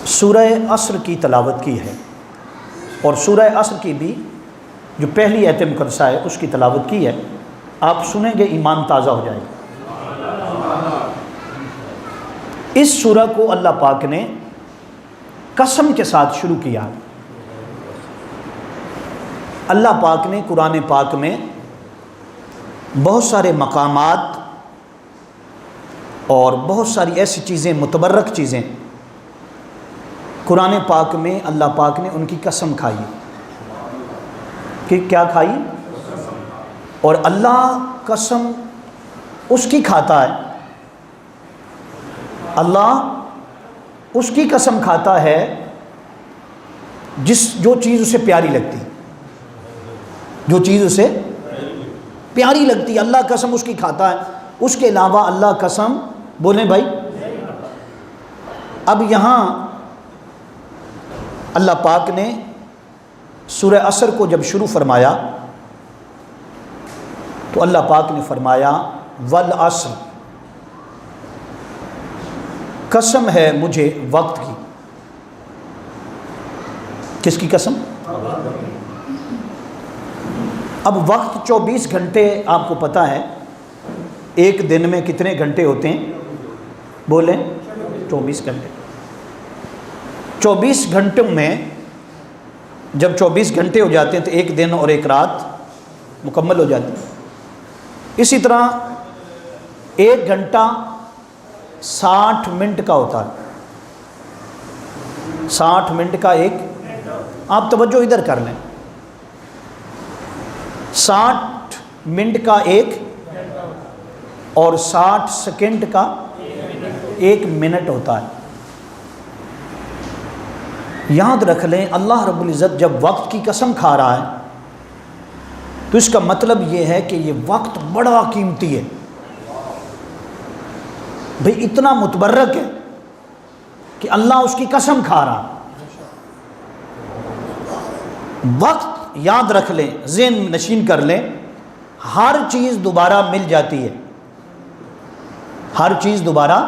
سورہ عصر کی تلاوت کی ہے، اور سورہ عصر کی بھی جو پہلی آیت مقدسہ ہے اس کی تلاوت کی ہے. آپ سنیں گے ایمان تازہ ہو جائے گا. اس سورہ کو اللہ پاک نے قسم کے ساتھ شروع کیا. اللہ پاک نے قرآن پاک میں بہت سارے مقامات اور بہت ساری ایسی چیزیں، متبرک چیزیں قرآن پاک میں اللہ پاک نے ان کی قسم کھائی. کہ کیا کھائی؟ اور اللہ قسم اس کی کھاتا ہے، اللہ اس کی قسم کھاتا ہے جو چیز اسے پیاری لگتی، جو چیز اسے پیاری لگتی اللہ قسم اس کی کھاتا ہے. اس کے علاوہ اللہ قسم بولیں بھائی. اب یہاں اللہ پاک نے سورہ عصر کو جب شروع فرمایا تو اللہ پاک نے فرمایا والعصر، قسم ہے مجھے وقت کی. کس کی قسم؟ اب وقت 24 گھنٹے آپ کو پتہ ہے ایک دن میں کتنے گھنٹے ہوتے ہیں؟ بولیں 24 گھنٹے. 24 گھنٹوں میں جب 24 گھنٹے ہو جاتے ہیں تو ایک دن اور ایک رات مکمل ہو جاتی ہے. اسی طرح ایک گھنٹہ 60 منٹ کا ہوتا ہے. 60 منٹ کا ایک، آپ توجہ ادھر کر لیں، 60 منٹ کا ایک اور 60 سیکنڈ کا ایک منٹ ہوتا ہے. یاد رکھ لیں اللہ رب العزت جب وقت کی قسم کھا رہا ہے تو اس کا مطلب یہ ہے کہ یہ وقت بڑا قیمتی ہے بھئی، اتنا متبرک ہے کہ اللہ اس کی قسم کھا رہا. وقت یاد رکھ لیں، ذہن نشین کر لیں، ہر چیز دوبارہ مل جاتی ہے. ہر چیز دوبارہ،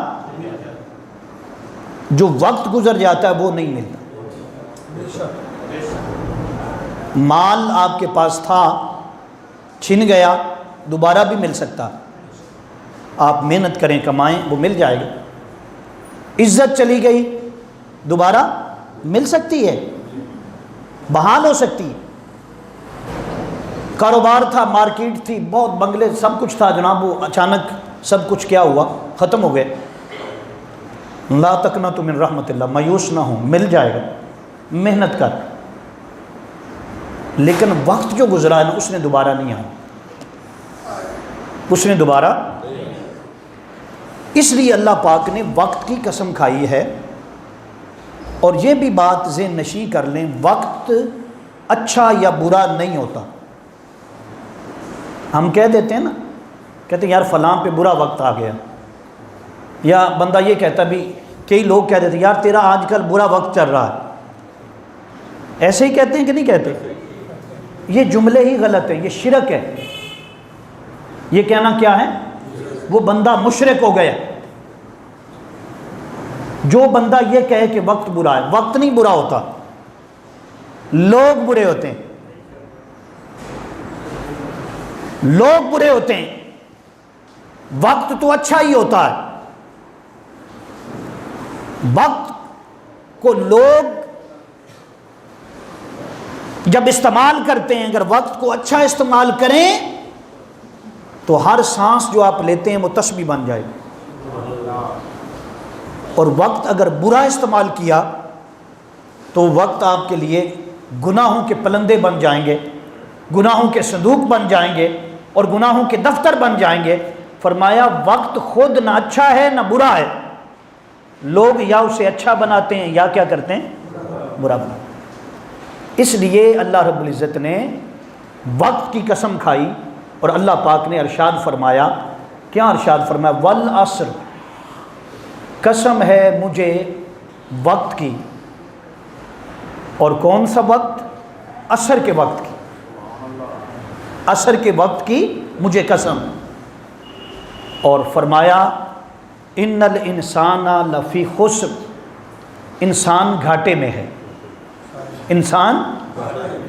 جو وقت گزر جاتا ہے وہ نہیں ملتا. مال آپ کے پاس تھا، چھن گیا، دوبارہ بھی مل سکتا. آپ محنت کریں، کمائیں، وہ مل جائے گا. عزت چلی گئی، دوبارہ مل سکتی ہے، بحال ہو سکتی ہے. کاروبار تھا، مارکیٹ تھی، بہت بنگلے، سب کچھ تھا جناب، وہ اچانک سب کچھ کیا ہوا؟ ختم ہو گئے. لا تقنطوا من رحمت اللہ، مایوس نہ ہو، مل جائے گا، محنت کر. لیکن وقت جو گزرا ہے نا اس نے دوبارہ نہیں آنا، اس نے دوبارہ. اس لیے اللہ پاک نے وقت کی قسم کھائی ہے. اور یہ بھی بات ذہن نشین کر لیں، وقت اچھا یا برا نہیں ہوتا. ہم کہہ دیتے ہیں نا، کہتے ہیں یار فلاں پہ برا وقت آ گیا، یا بندہ یہ کہتا بھی، کئی لوگ کہہ دیتے ہیں یار تیرا آج کل برا وقت چل رہا ہے. ایسے ہی کہتے ہیں کہ نہیں کہتے؟ یہ جملے ہی غلط ہیں، یہ شرک ہے. یہ کہنا کیا ہے؟ وہ بندہ مشرک ہو گیا جو بندہ یہ کہے کہ وقت برا ہے. وقت نہیں برا ہوتا، لوگ برے ہوتے ہیں. لوگ برے ہوتے ہیں، وقت تو اچھا ہی ہوتا ہے. وقت کو لوگ جب استعمال کرتے ہیں، اگر وقت کو اچھا استعمال کریں تو ہر سانس جو آپ لیتے ہیں وہ تسبیح بن جائے گی. اور وقت اگر برا استعمال کیا تو وقت آپ کے لیے گناہوں کے پلندے بن جائیں گے، گناہوں کے صندوق بن جائیں گے اور گناہوں کے دفتر بن جائیں گے. فرمایا وقت خود نہ اچھا ہے نہ برا ہے، لوگ یا اسے اچھا بناتے ہیں یا کیا کرتے ہیں؟ برا بناتے ہیں. اس لیے اللہ رب العزت نے وقت کی قسم کھائی اور اللہ پاک نے ارشاد فرمایا. کیا ارشاد فرمایا؟ والعصر، قسم ہے مجھے وقت کی. اور کون سا وقت؟ عصر کے وقت کی. عصر کے وقت کی مجھے قسم. اور فرمایا ان الانسان لفی خسر، انسان گھاٹے میں ہے، انسان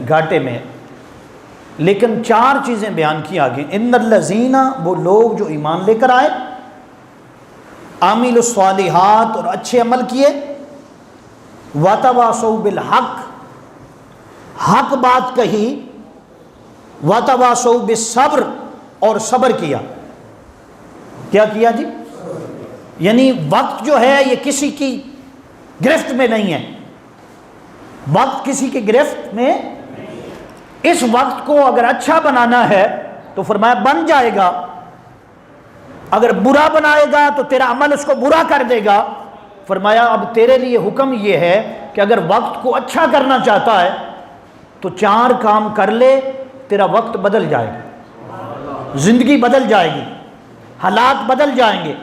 گھاٹے میں ہے۔ لیکن 4 چیزیں بیان کی آگے، ان الذین، وہ لوگ جو ایمان لے کر آئے، عاملوا الصالحات، اور اچھے عمل کیے، وتواصوا بالحق، حق بات کہی، وتواصوا بالصبر، اور صبر کیا۔ کیا کیا جی؟ یعنی وقت جو ہے یہ کسی کی گرفت میں نہیں ہے، وقت کسی کی گرفت میں، اس وقت کو اگر اچھا بنانا ہے تو فرمایا بن جائے گا، اگر برا بنائے گا تو تیرا عمل اس کو برا کر دے گا۔ فرمایا اب تیرے لیے حکم یہ ہے کہ اگر وقت کو اچھا کرنا چاہتا ہے تو 4 کام کر لے، تیرا وقت بدل جائے گا، زندگی بدل جائے گی، حالات بدل جائیں گے،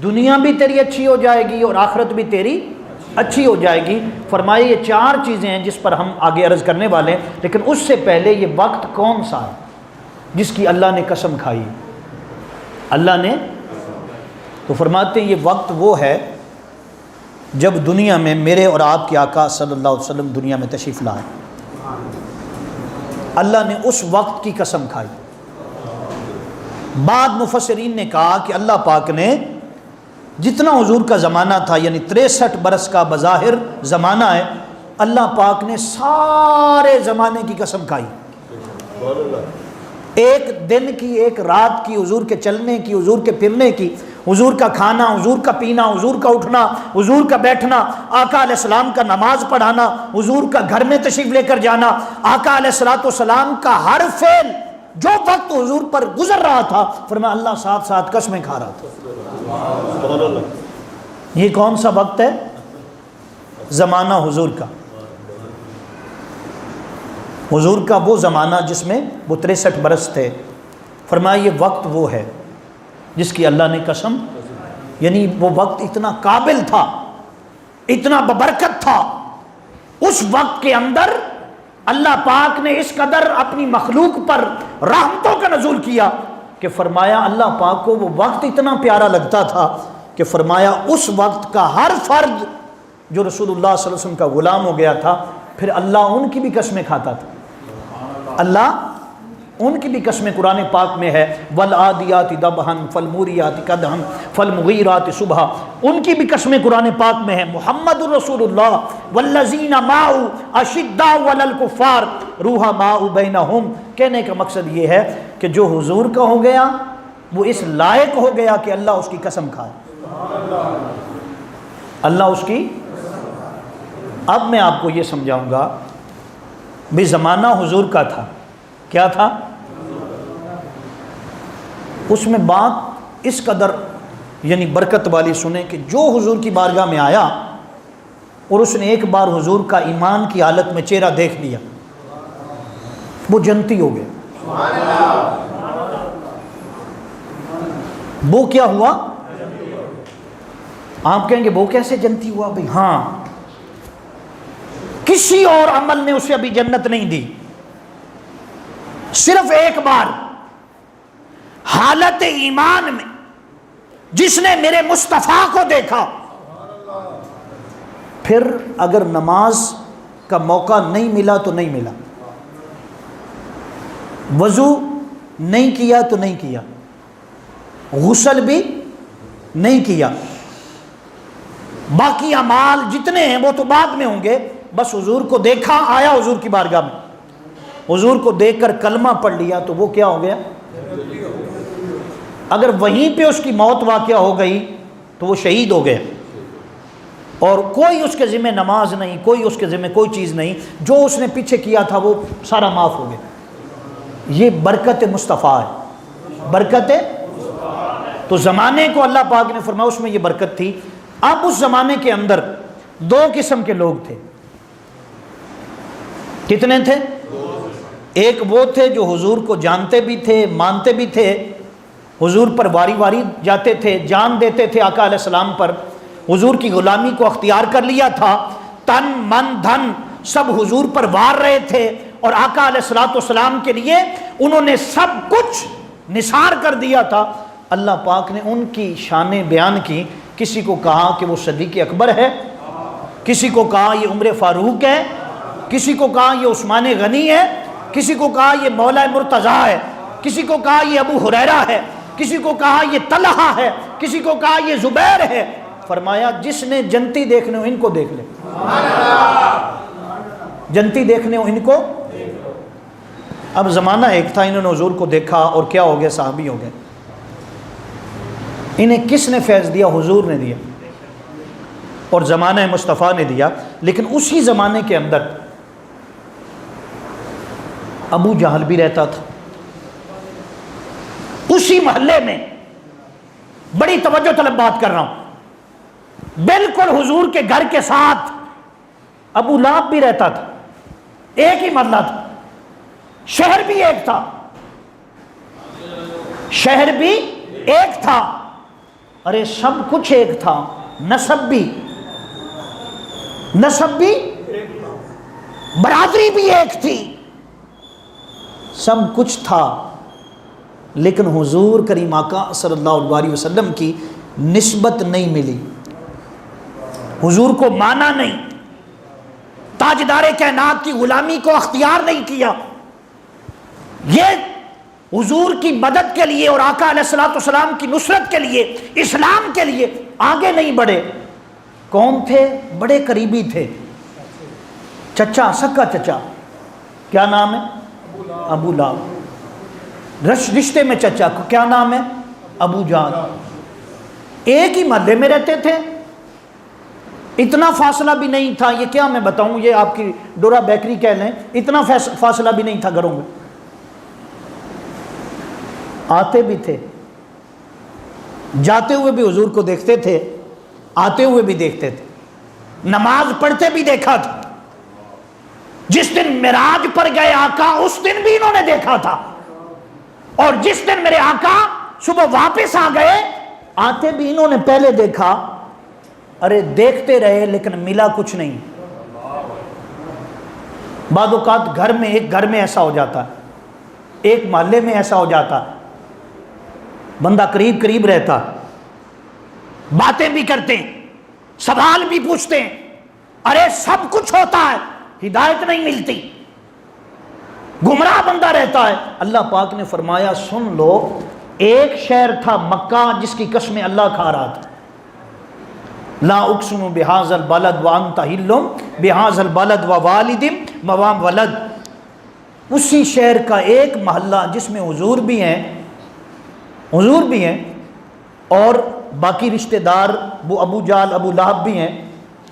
دنیا بھی تیری اچھی ہو جائے گی اور آخرت بھی تیری اچھی ہو جائے گی۔ فرمایا یہ 4 چیزیں ہیں جس پر ہم آگے عرض کرنے والے ہیں، لیکن اس سے پہلے یہ وقت کون سا ہے جس کی اللہ نے قسم کھائی؟ اللہ نے تو فرماتے ہیں یہ وقت وہ ہے جب دنیا میں میرے اور آپ کے آقا صلی اللہ علیہ وسلم دنیا میں تشریف لائے، اللہ نے اس وقت کی قسم کھائی۔ بعد مفسرین نے کہا کہ اللہ پاک نے جتنا حضور کا زمانہ تھا، یعنی 63 برس کا بظاہر زمانہ ہے، اللہ پاک نے سارے زمانے کی قسم کھائی، ایک دن کی، ایک رات کی، حضور کے چلنے کی، حضور کے پھرنے کی، حضور کا کھانا، حضور کا پینا، حضور کا اٹھنا، حضور کا بیٹھنا، آقا علیہ السلام کا نماز پڑھانا، حضور کا گھر میں تشریف لے کر جانا، آقا علیہ السلام کا ہر فعل جو وقت حضور پر گزر رہا تھا، فرمایا اللہ ساتھ ساتھ قسمیں کھا رہا تھا۔ یہ کون سا وقت ہے؟ زمانہ حضور کا، حضور کا وہ زمانہ جس میں وہ 63 برس تھے۔ فرمایا یہ وقت وہ ہے جس کی اللہ نے قسم، یعنی وہ وقت اتنا قابل تھا، اتنا ببرکت تھا، اس وقت کے اندر اللہ پاک نے اس قدر اپنی مخلوق پر رحمتوں کا نزول کیا کہ فرمایا اللہ پاک کو وہ وقت اتنا پیارا لگتا تھا کہ فرمایا اس وقت کا ہر فرد جو رسول اللہ صلی اللہ علیہ وسلم کا غلام ہو گیا تھا، پھر اللہ ان کی بھی قسمیں کھاتا تھا، اللہ ان کی بھی قسمیں قرآن پاک میں ہے، والعادیات ضبحا فالموریات قدحا فالمغیرات صبحا، ان کی بھی قسمیں قرآن پاک میں ہے۔ محمد رسول اللہ والذین معہ اشداء علی الکفار رحماء بینہم، کہنے کا مقصد یہ ہے کہ جو حضور کا ہو گیا وہ اس لائق ہو گیا کہ اللہ اس کی قسم کھائے، اللہ اس کی۔ اب میں آپ کو یہ سمجھاؤں گا بھی زمانہ حضور کا تھا، کیا تھا؟ اس میں بات اس قدر یعنی برکت والی سنیں کہ جو حضور کی بارگاہ میں آیا اور اس نے ایک بار حضور کا ایمان کی حالت میں چہرہ دیکھ لیا، وہ جنتی ہو گیا۔ وہ کیا ہوا؟ آپ کہیں گے وہ کیسے جنتی ہوا؟ بھئی ہاں، کسی اور عمل نے اسے ابھی جنت نہیں دی، صرف ایک بار حالت ایمان میں جس نے میرے مصطفیٰ کو دیکھا، پھر اگر نماز کا موقع نہیں ملا تو نہیں ملا، وضو نہیں کیا تو نہیں کیا، غسل بھی نہیں کیا، باقی اعمال جتنے ہیں وہ تو بعد میں ہوں گے، بس حضور کو دیکھا، آیا حضور کی بارگاہ میں، حضور کو دیکھ کر کلمہ پڑھ لیا تو وہ کیا ہو گیا؟ اگر وہیں پہ اس کی موت واقعہ ہو گئی تو وہ شہید ہو گیا، اور کوئی اس کے ذمہ نماز نہیں، کوئی اس کے ذمہ کوئی چیز نہیں، جو اس نے پیچھے کیا تھا وہ سارا معاف ہو گیا۔ یہ برکت مصطفیٰ ہے، برکت تو زمانے کو اللہ پاک نے فرمایا اس میں یہ برکت تھی۔ اب اس زمانے کے اندر 2 قسم کے لوگ تھے، کتنے تھے؟ ایک وہ تھے جو حضور کو جانتے بھی تھے، مانتے بھی تھے، حضور پر واری واری جاتے تھے، جان دیتے تھے آقا علیہ السلام پر، حضور کی غلامی کو اختیار کر لیا تھا، تن من دھن سب حضور پر وار رہے تھے، اور آقا علیہ السلام کے لیے انہوں نے سب کچھ نثار کر دیا تھا۔ اللہ پاک نے ان کی شانیں بیان کی، کسی کو کہا کہ وہ صدیق اکبر ہے، کسی کو کہا یہ عمر فاروق ہے، کسی کو کہا یہ عثمان غنی ہے، کسی کو کہا یہ مولا مرتضیٰ ہے، کسی کو کہا یہ ابو ہریرہ ہے، کسی کو کہا یہ طلحہ ہے، کسی کو کہا یہ زبیر ہے۔ فرمایا جس نے جنتی دیکھنے ہو ان کو دیکھ لے، جنتی دیکھنے ہو ان کو۔ اب زمانہ ایک تھا، انہوں نے حضور کو دیکھا اور کیا ہو گیا؟ صحابی ہو گئے۔ انہیں کس نے فیض دیا؟ حضور نے دیا، اور زمانہ مصطفیٰ نے دیا۔ لیکن اسی زمانے کے اندر ابو جہل بھی رہتا تھا اسی محلے میں۔ بڑی توجہ طلب بات کر رہا ہوں، بالکل حضور کے گھر کے ساتھ ابو لہب بھی رہتا تھا، ایک ہی محلہ تھا، شہر بھی ایک تھا، شہر بھی ایک تھا، ارے سب کچھ ایک تھا، نسب بھی برادری بھی ایک تھی، سب کچھ تھا۔ لیکن حضور کریم آقا صلی اللہ علیہ وسلم کی نسبت نہیں ملی، حضور کو مانا نہیں، تاجدار کائنات کی غلامی کو اختیار نہیں کیا۔ یہ حضور کی مدد کے لیے اور آقا علیہ الصلوۃ والسلام کی نصرت کے لیے، اسلام کے لیے آگے نہیں بڑھے۔ کون تھے؟ بڑے قریبی تھے، چچا، سکا چچا، کیا نام ہے؟ ابو لہب۔ رشتے میں چچا کو کیا نام ہے؟ ابو جہل۔ ایک ہی محلے میں رہتے تھے، اتنا فاصلہ بھی نہیں تھا، یہ کیا میں بتاؤں، یہ آپ کی ڈورا بیکری کہہ لیں، اتنا فاصلہ بھی نہیں تھا گھروں میں، آتے بھی تھے، جاتے ہوئے بھی حضور کو دیکھتے تھے، آتے ہوئے بھی دیکھتے تھے، نماز پڑھتے بھی دیکھا تھا۔ جس دن معراج پر گئے آقا اس دن بھی انہوں نے دیکھا تھا، اور جس دن میرے آقا صبح واپس آ گئے آتے بھی انہوں نے پہلے دیکھا۔ ارے دیکھتے رہے لیکن ملا کچھ نہیں۔ بعض اوقات ایک گھر میں ایسا ہو جاتا ہے، ایک محلے میں ایسا ہو جاتا ہے، بندہ قریب قریب رہتا، باتیں بھی کرتے ہیں، سوال بھی پوچھتے ہیں، ارے سب کچھ ہوتا ہے، ہدایت نہیں ملتی، گمراہ بندہ رہتا ہے۔ اللہ پاک نے فرمایا سن لو، ایک شہر تھا مکہ جس کی قسمیں اللہ کھا رہا تھا، لا اقسم بہذا البلد وانت حل بہذا البلد ووالد وما ولد۔ اسی شہر کا ایک محلہ جس میں حضور بھی ہیں اور باقی رشتہ دار وہ ابو جہل ابو لہب بھی ہیں،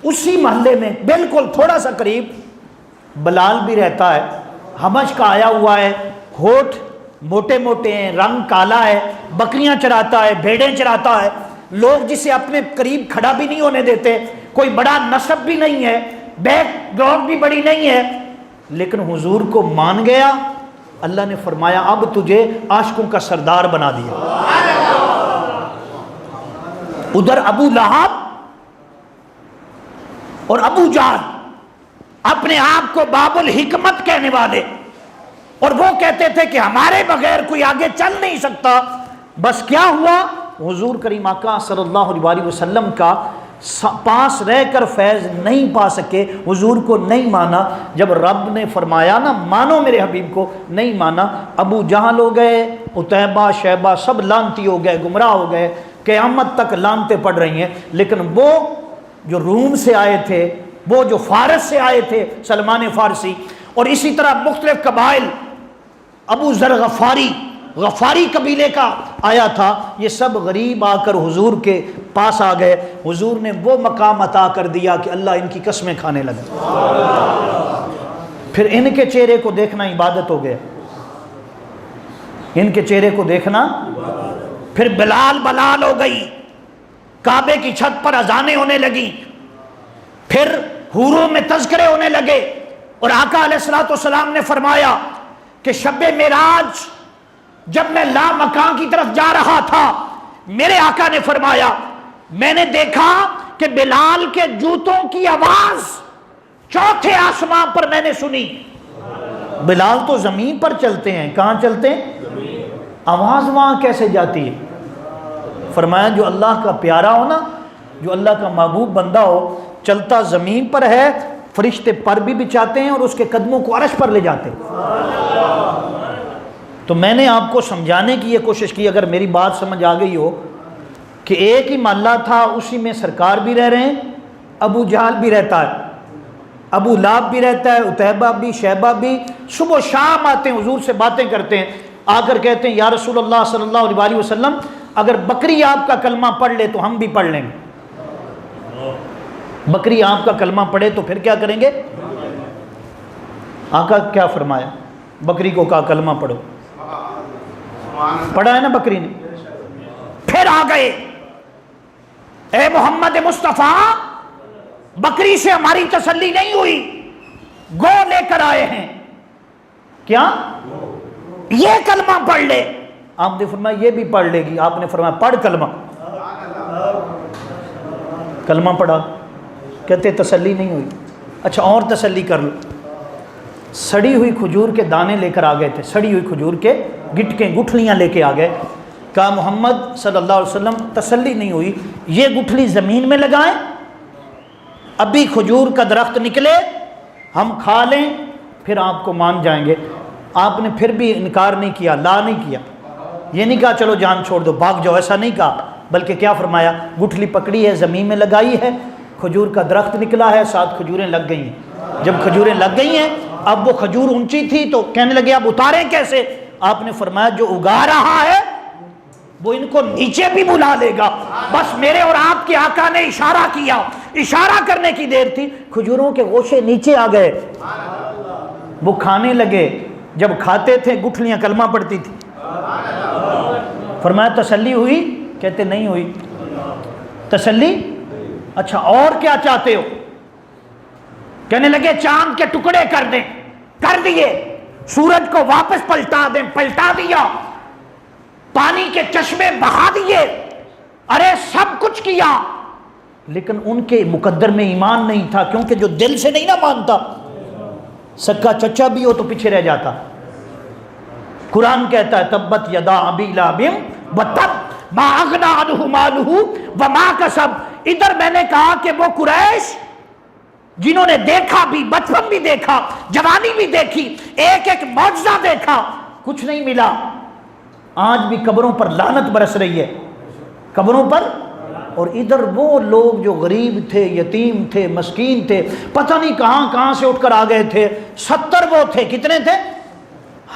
اسی محلے میں بالکل تھوڑا سا قریب بلال بھی رہتا ہے، حبش کا آیا ہوا ہے، ہونٹ موٹے موٹے ہیں، رنگ کالا ہے، بکریاں چراتا ہے، بھیڑیں چراتا ہے، لوگ جسے اپنے قریب کھڑا بھی نہیں ہونے دیتے، کوئی بڑا نسب بھی نہیں ہے، بیک گراؤنڈ بھی بڑی نہیں ہے، لیکن حضور کو مان گیا۔ اللہ نے فرمایا اب تجھے عاشقوں کا سردار بنا دیا۔ ادھر ابو لہب اور ابو جہل اپنے آپ کو باب الحکمت کہنے والے، اور وہ کہتے تھے کہ ہمارے بغیر کوئی آگے چل نہیں سکتا۔ بس کیا ہوا؟ حضور کریم آقا صلی اللہ علیہ وسلم کا پاس رہ کر فیض نہیں پا سکے، حضور کو نہیں مانا۔ جب رب نے فرمایا نا مانو میرے حبیب کو، نہیں مانا، ابو جہل ہو گئے، عتیبہ شیبہ سب لعنتی ہو گئے، گمراہ ہو گئے، قیامت تک لعنتیں پڑ رہی ہیں۔ لیکن وہ جو روم سے آئے تھے، وہ جو فارس سے آئے تھے، سلمان فارسی، اور اسی طرح مختلف قبائل، ابو ذر غفاری قبیلے کا آیا تھا، یہ سب غریب آ کر حضور کے پاس آ گئے۔ حضور نے وہ مقام عطا کر دیا کہ اللہ ان کی قسمیں کھانے لگے۔ پھر ان کے چہرے کو دیکھنا عبادت ہو گیا، ان کے چہرے کو دیکھنا۔ پھر بلال ہو گئی، کعبے کی چھت پر اذانیں ہونے لگی، پھر حوروں میں تذکرے ہونے لگے، اور آقا علیہ الصلوۃ والسلام نے فرمایا کہ شب معراج جب میں لامکان کی طرف جا رہا تھا، میرے آقا نے فرمایا میں نے دیکھا کہ بلال کے جوتوں کی آواز چوتھے آسمان پر میں نے سنی۔ بلال تو زمین پر چلتے ہیں، کہاں چلتے ہیں؟ آواز وہاں کیسے جاتی ہے؟ فرمایا جو اللہ کا پیارا ہو نا، جو اللہ کا محبوب بندہ ہو، چلتا زمین پر ہے، فرشتے پر بھی بچھاتے ہیں اور اس کے قدموں کو عرش پر لے جاتے ہیں۔ تو میں نے آپ کو سمجھانے کی یہ کوشش کی، اگر میری بات سمجھ آ گئی ہو، کہ ایک ہی محلہ تھا، اسی میں سرکار بھی رہ رہے ہیں، ابو جہل بھی رہتا ہے، ابو لہب بھی رہتا ہے، عتیبہ بھی، شیبہ بھی، صبح و شام آتے ہیں حضور سے باتیں کرتے ہیں، آ کر کہتے ہیں یا رسول اللہ صلی اللہ علیہ وسلم اگر بکری آپ کا کلمہ پڑھ لے تو ہم بھی پڑھ لیں گے۔ بکری آپ کا کلمہ پڑھے تو پھر کیا کریں گے؟ آقا کیا فرمایا؟ بکری کو کہا کلمہ پڑھو، پڑھا ہے نا بکری نے؟ پھر آ گئے، اے محمد مصطفیٰ بکری سے ہماری تسلی نہیں ہوئی، گو لے کر آئے ہیں، کیا؟ یہ کلمہ پڑھ لے۔ آپ نے فرمایا یہ بھی پڑھ لے گی، آپ نے فرمایا پڑھ کلمہ۔ کلمہ پڑھا، کہتے تسلی نہیں ہوئی، اچھا اور تسلی کر لو۔ سڑی ہوئی کھجور کے دانے لے کر آ گئے تھے، سڑی ہوئی کھجور کے گٹکیں گٹھلیاں لے کے آ گئے، کہا محمد صلی اللہ علیہ وسلم تسلی نہیں ہوئی، یہ گٹھلی زمین میں لگائیں، ابھی کھجور کا درخت نکلے ہم کھا لیں پھر آپ کو مان جائیں گے۔ آپ نے پھر بھی انکار نہیں کیا، لا نہیں کیا، یہ نہیں کہا چلو جان چھوڑ دو بھاگ جاؤ، ایسا نہیں کہا، بلکہ کیا فرمایا؟ گٹھلی پکڑی ہے، زمین میں لگائی ہے، کھجور کا درخت نکلا ہے، 7 کھجوریں لگ گئی ہیں۔ جب کھجوریں لگ گئی ہیں، اب وہ کھجور اونچی تھی تو کہنے لگے اب اتاریں کیسے؟ آپ نے فرمایا جو اگا رہا ہے وہ ان کو نیچے بھی بلا لے گا، بس میرے اور آپ کے آقا نے اشارہ کیا، اشارہ کرنے کی دیر تھی، کھجوروں کے گوشے نیچے آ گئے، وہ کھانے لگے، جب کھاتے تھے گٹھلیاں کلمہ پڑتی تھی۔ فرمایا تسلی ہوئی؟ کہتے نہیں ہوئی۔ تسلی؟ اچھا اور کیا چاہتے ہو؟ کہنے لگے چاند کے ٹکڑے کر دیں، کر دیے، سورج کو واپس پلٹا دیں، پلٹا دیا، پانی کے چشمے بہا دیے، ارے سب کچھ کیا، لیکن ان کے مقدر میں ایمان نہیں تھا، کیونکہ جو دل سے نہیں نہ مانتا، سکا چچا بھی ہو تو پیچھے رہ جاتا۔ قرآن کہتا ہے تبت یدا ابی لہب وتب ما اغنی عنہ مالہ وما کسب۔ ادھر میں نے کہا کہ وہ قریش جنہوں نے دیکھا بھی، بچپن بھی دیکھا، جوانی بھی دیکھی، ایک ایک معجزہ دیکھا، کچھ نہیں ملا، آج بھی قبروں پر لعنت برس رہی ہے، قبروں پر۔ اور ادھر وہ لوگ جو غریب تھے، یتیم تھے، مسکین تھے، پتہ نہیں کہاں کہاں سے اٹھ کر آ گئے تھے، 70 وہ تھے، کتنے تھے؟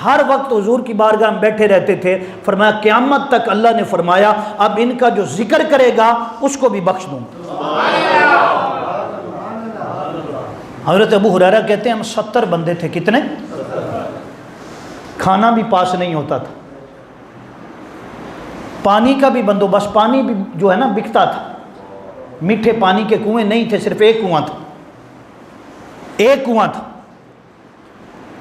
ہر وقت حضور کی بارگاہ میں بیٹھے رہتے تھے۔ فرمایا قیامت تک اللہ نے فرمایا اب ان کا جو ذکر کرے گا اس کو بھی بخش دوں گا۔ حضرت ابو ہریرہ کہتے ہیں ہم 70 بندے تھے، کتنے؟ کھانا بھی پاس نہیں ہوتا تھا، پانی کا بھی بندوبست، پانی بھی جو ہے نا بکتا تھا، میٹھے پانی کے کنویں نہیں تھے، صرف ایک کنواں تھا، ایک کنواں تھا۔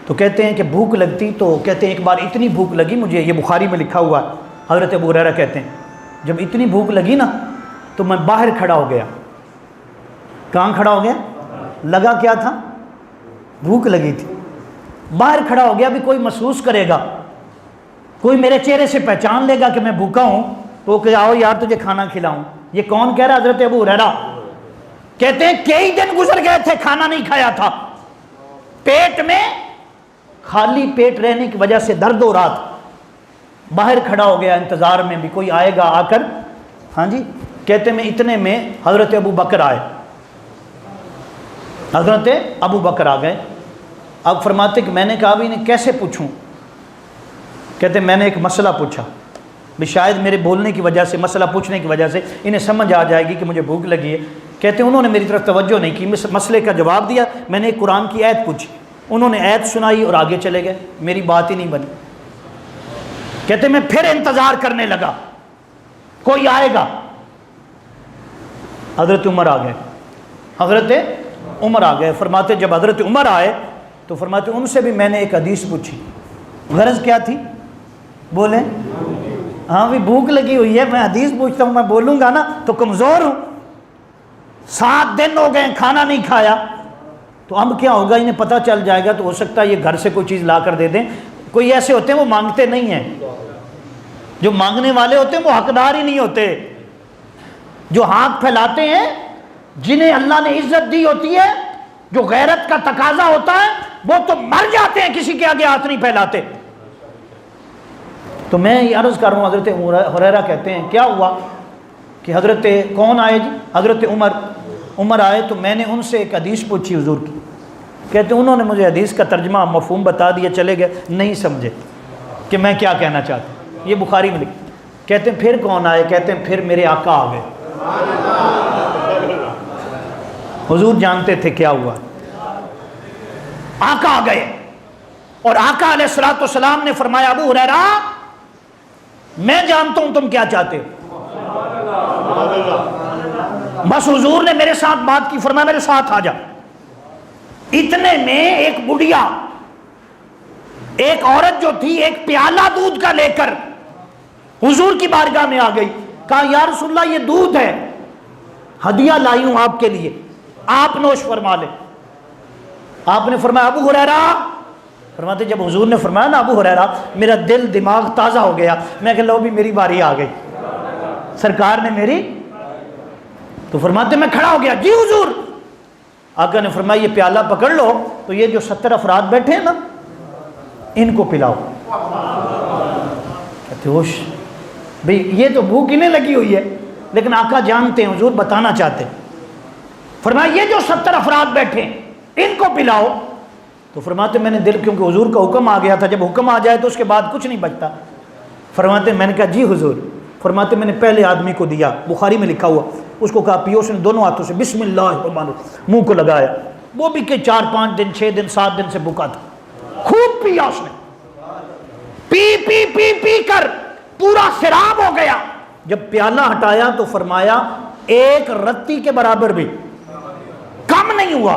تو کہتے ہیں کہ بھوک لگتی، تو کہتے ہیں ایک بار اتنی بھوک لگی مجھے، یہ بخاری میں لکھا ہوا ہے، حضرت ابو ہریرہ کہتے ہیں جب اتنی بھوک لگی نا تو میں باہر کھڑا ہو گیا۔ کہاں کھڑا ہو گیا؟ لگا کیا تھا؟ بھوک لگی تھی، باہر کھڑا ہو گیا، بھی کوئی محسوس کرے گا، کوئی میرے چہرے سے پہچان لے گا کہ میں بھوکا ہوں تو کہ آؤ یار تجھے کھانا کھلاؤں۔ یہ کون کہہ رہا؟ حضرت ابو ہریرہ کہتے ہیں کئی دن گزر گئے تھے، کھانا نہیں کھایا تھا، پیٹ میں خالی پیٹ رہنے کی وجہ سے درد ہو رہا تھا، باہر کھڑا ہو گیا انتظار میں بھی کوئی آئے گا آ کر، ہاں جی، کہتے میں اتنے میں حضرت ابو بکر آئے، حضرت ابو بکر آ گئے۔ اب فرماتے کہ میں نے کہا بھی انہیں کیسے پوچھوں؟ کہتے میں نے ایک مسئلہ پوچھا، بھی شاید میرے بولنے کی وجہ سے، مسئلہ پوچھنے کی وجہ سے انہیں سمجھ آ جائے گی کہ مجھے بھوک لگی ہے۔ کہتے انہوں نے میری طرف توجہ نہیں کی، مسئلے کا جواب دیا، میں نے ایک قرآن کی آیت پوچھی، انہوں نے آیت سنائی اور آگے چلے گئے، میری بات ہی نہیں بنی۔ کہتے میں پھر انتظار کرنے لگا کوئی آئے گا، حضرت عمر آ گئے، حضرت عمر آ گئے۔ فرماتے جب حضرت عمر آئے تو فرماتے ان سے بھی میں نے ایک حدیث پوچھی، غرض کیا تھی؟ بولیں؟ ہاں بھی بھوک لگی ہوئی ہے، میں حدیث پوچھتا ہوں، میں بولوں گا نا تو کمزور ہوں، 7 دن ہو گئے کھانا نہیں کھایا، تو اب کیا ہوگا؟ انہیں پتہ چل جائے گا تو ہو سکتا ہے یہ گھر سے کوئی چیز لا کر دے دیں۔ کوئی ایسے ہوتے ہیں وہ مانگتے نہیں ہیں، جو مانگنے والے ہوتے ہیں وہ حقدار ہی نہیں ہوتے، جو ہاتھ پھیلاتے ہیں جنہیں اللہ نے عزت دی ہوتی ہے، جو غیرت کا تقاضا ہوتا ہے، وہ تو مر جاتے ہیں، کسی کے آگے ہاتھ نہیں پھیلاتے۔ تو میں یہ عرض کر رہا ہوں، حضرت ہریرہ کہتے ہیں کیا ہوا کہ حضرت کون آئے جی؟ حضرت عمر آئے، تو میں نے ان سے ایک حدیث پوچھی حضور کی، کہتے ہیں انہوں نے مجھے حدیث کا ترجمہ مفہوم بتا دیا، چلے گئے، نہیں سمجھے کہ میں کیا کہنا چاہتا ہوں۔ یہ بخاری میں لکھا۔ کہتے ہیں پھر کون آئے؟ کہتے ہیں پھر میرے آقا آ گئے۔ حضور جانتے تھے کیا ہوا، آقا آ گئے، اور آقا علیہ الصلوۃ والسلام نے فرمایا ابو ہریرہ میں جانتا ہوں تم کیا چاہتے ہو۔ بس حضور نے میرے ساتھ بات کی، فرمایا میرے ساتھ آ جا۔ اتنے میں ایک بڑھیا، ایک عورت جو تھی، ایک پیالہ دودھ کا لے کر حضور کی بارگاہ میں آ گئی، کہا یا رسول اللہ یہ دودھ ہے، ہدیہ لائی ہوں آپ کے لیے، آپ نوش فرما لیں۔ آپ نے فرمایا ابو ہریرہ، فرماتے جب حضور نے فرمایا نا ابو ہریرہ، میرا دل دماغ تازہ ہو گیا، میں کہ لو بھی میری باری آ گئی، سرکار نے میری، تو فرماتے میں کھڑا ہو گیا، جی حضور۔ آقا نے فرمایا یہ پیالہ پکڑ لو، تو یہ جو 70 افراد بیٹھے ہیں نا ان کو پلاؤ۔ کہتے ہوش بھئی یہ تو بھوک انہیں لگی ہوئی ہے، لیکن آقا جانتے ہیں، حضور بتانا چاہتے ہیں۔ فرمایا یہ جو 70 افراد بیٹھے ہیں ان کو پلاؤ۔ تو فرماتے میں نے دل، کیونکہ حضور کا حکم آ گیا تھا، جب حکم آ جائے تو اس کے بعد کچھ نہیں بچتا۔ فرماتے میں نے کہا جی حضور۔ فرماتے میں نے پہلے آدمی کو دیا، بخاری میں لکھا ہوا، اس کو کہا پیو، اس نے دونوں ہاتھوں سے بسم اللہ الرحمن الرحیم منہ کو لگایا، وہ بھی کہ 4-5 دن 6 دن 7 دن سے بھوکا تھا، خوب پیا اس نے، پی پی پی پی کر پورا سراب ہو گیا۔ جب پیالہ ہٹایا تو فرمایا ایک رتی کے برابر بھی کم نہیں ہوا،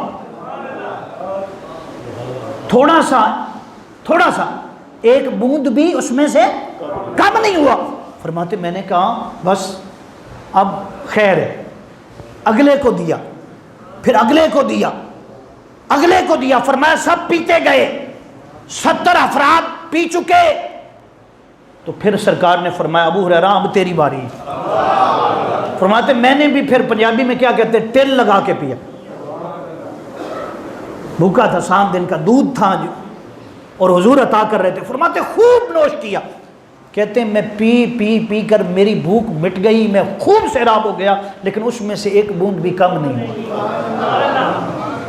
تھوڑا سا ایک بوند بھی اس میں سے کم نہیں ہوا۔ فرماتے میں نے کہا بس اب خیر ہے، اگلے کو دیا، پھر اگلے کو دیا، اگلے کو دیا، فرمایا سب پیتے گئے، 70 افراد پی چکے۔ تو پھر سرکار نے فرمایا ابو ہریرہ اب تیری باری۔ فرماتے میں نے بھی پھر پنجابی میں کیا کہتے ہیں ٹل لگا کے پیا، بھوکا تھا، 7 دن کا دودھ تھا اور حضور عطا کر رہے تھے۔ فرماتے خوب نوش کیا، کہتے ہیں میں پی پی پی کر میری بھوک مٹ گئی، میں خوب سیراب ہو گیا، لیکن اس میں سے ایک بوند بھی کم نہیں ہوا۔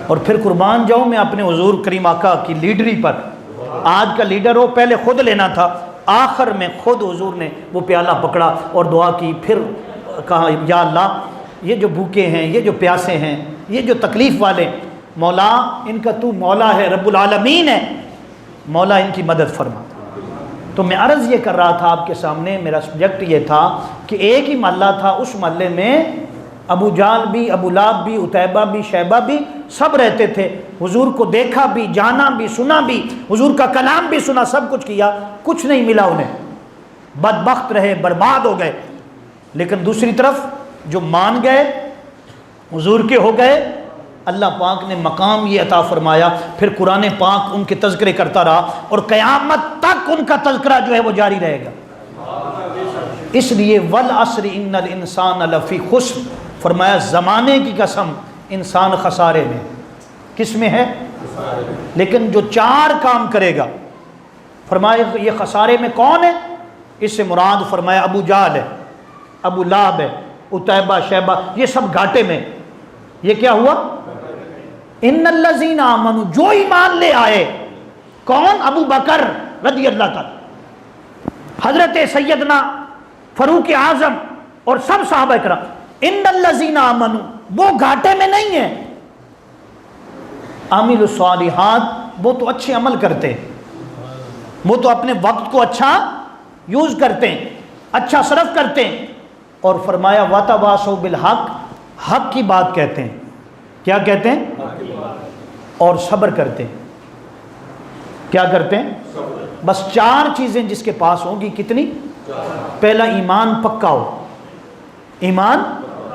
اور پھر قربان جاؤں میں اپنے حضور کریم آقا کی لیڈری پر، آج کا لیڈر ہو، پہلے خود لینا تھا، آخر میں خود حضور نے وہ پیالہ پکڑا اور دعا کی، پھر کہا یا اللہ یہ جو بھوکے ہیں، یہ جو پیاسے ہیں، یہ جو تکلیف والے، مولا ان کا تو مولا ہے، رب العالمین ہے، مولا ان کی مدد فرما۔ تو میں عرض یہ کر رہا تھا آپ کے سامنے، میرا سبجیکٹ یہ تھا کہ ایک ہی محلہ تھا، اس محلے میں ابو جہل بھی، ابو لہب بھی، عتیبہ بھی، شیبہ بھی، سب رہتے تھے۔ حضور کو دیکھا بھی، جانا بھی، سنا بھی، حضور کا کلام بھی سنا، سب کچھ کیا، کچھ نہیں ملا انہیں، بدبخت رہے، برباد ہو گئے۔ لیکن دوسری طرف جو مان گئے، حضور کے ہو گئے، اللہ پاک نے مقام یہ عطا فرمایا، پھر قرآن پاک ان کے تذکرے کرتا رہا، اور قیامت تک ان کا تذکرہ جو ہے وہ جاری رہے گا۔ اس لیے والعصر ان الانسان لفی خسر، فرمایا زمانے کی قسم انسان خسارے میں، کس میں ہے؟ لیکن جو 4 کام کرے گا، فرمایا یہ خسارے میں کون ہے؟ اس سے مراد فرمایا ابو جہل ہے، ابو لہب ہے، عتیبہ، شیبہ، یہ سب گھاٹے میں۔ یہ کیا ہوا؟ ان الذین آمنوا، جو ایمان لے آئے، کون؟ ابو بکر رضی اللہ تعالی، حضرت سیدنا فاروق اعظم اور سب صحابہ کرام، ان الذین آمنوا، وہ گھاٹے میں نہیں ہیں، عامل الصالحات، وہ تو اچھے عمل کرتے ہیں، وہ تو اپنے وقت کو اچھا یوز کرتے ہیں، اچھا صرف کرتے ہیں، اور فرمایا وَتَوَاصَوْا بِالْحَقِّ، حق کی بات کہتے ہیں، کیا کہتے ہیں؟ اور صبر کرتے ہیں، کیا کرتے ہیں؟ بس 4 چیزیں جس کے پاس ہوں گی، کتنی؟ پہلا ایمان پکا ہو، ایمان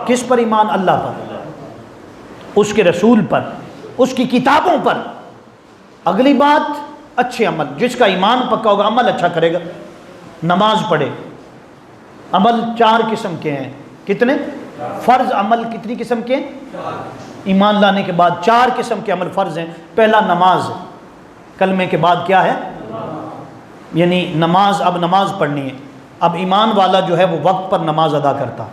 کس پر؟ ایمان اللہ پر، اس کے رسول پر، اس کی کتابوں پر۔ اگلی بات اچھے عمل، جس کا ایمان پکا ہوگا عمل اچھا کرے گا، نماز پڑھے۔ عمل 4 قسم کے ہیں، کتنے؟ فرض عمل کتنی قسم کے؟ ایمان لانے کے بعد 4 قسم کے عمل فرض ہیں. پہلا نماز، کلمے کے بعد کیا ہے؟ یعنی نماز، اب نماز پڑھنی ہے. اب ایمان والا جو ہے وہ وقت پر نماز ادا کرتا.